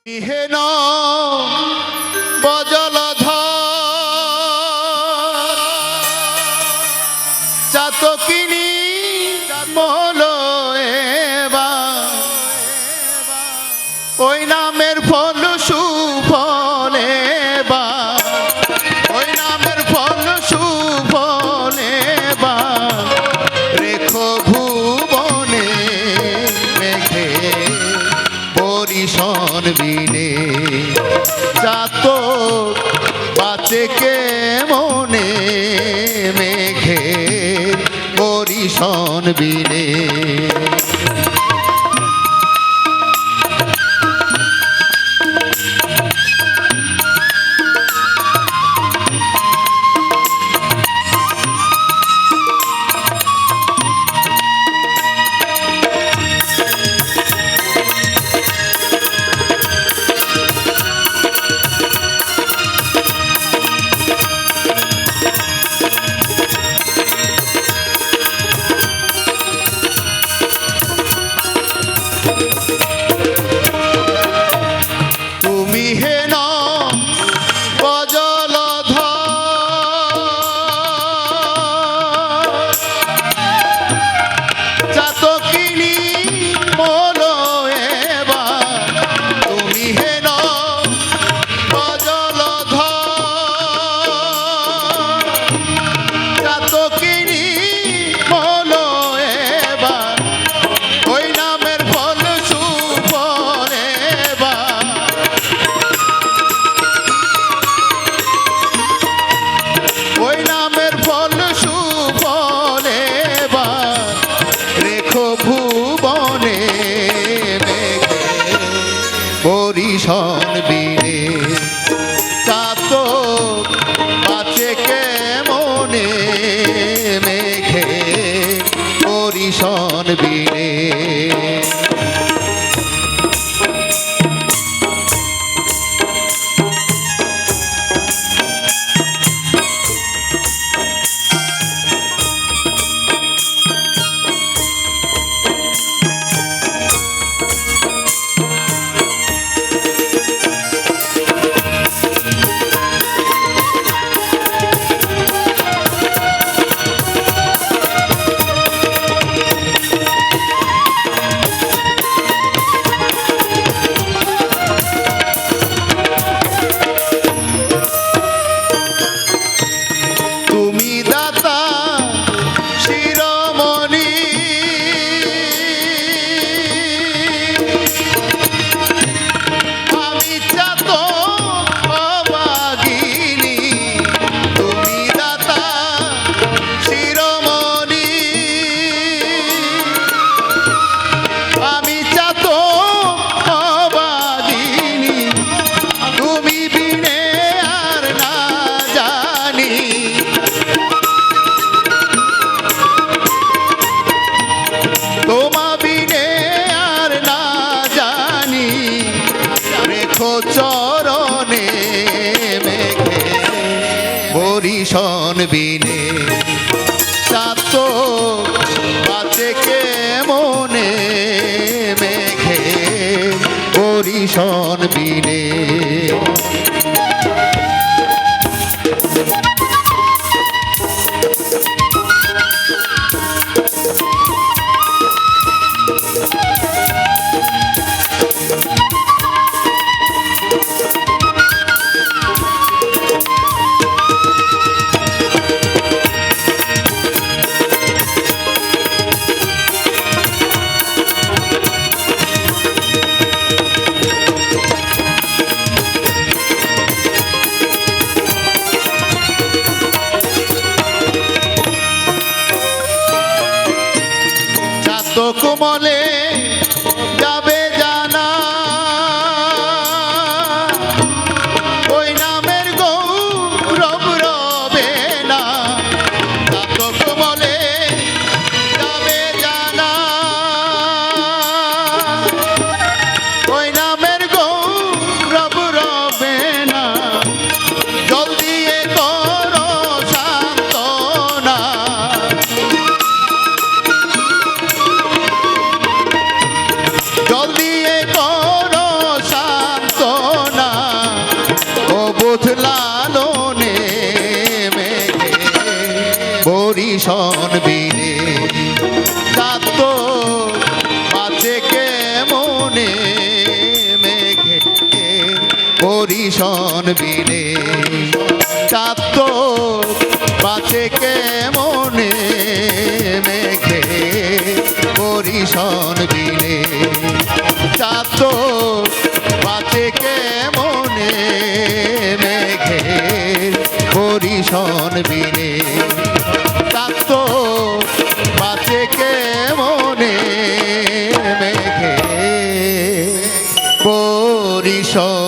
হেন বজলধর চাতকিনী মল ওই নামের ফল সুফলে ওই নামের ফল সুফলে রেখো ভুবনে মেঘে পরিশন বিনে যাত বাঁচে কে মনে মেঘে পরিশন বিনে। পরিশন বিনে চাত বাঁচে কে মনে মেঘে পরিশন বিনে। চরণে মেঘে পরিশন বিনে চাত বাঁচে কে মনে মেঘে পরিশন বিনে। কোমলে যাবে জানা ওই নামের গৌরব রবে না কোমলে যাবে জানা ওই নামের গৌরব রবে না জল দিয়ে করো সান্তনা মনে মেঘে পরিশন বিনে কাঁদত বাঁচে কে মনে মেঘে পরিশন বিনে কাঁদত বাঁচে কে মনে মেঘে পরিশন বিনে কাঁদত বাঁচে কে মনে মেঘে পরিশন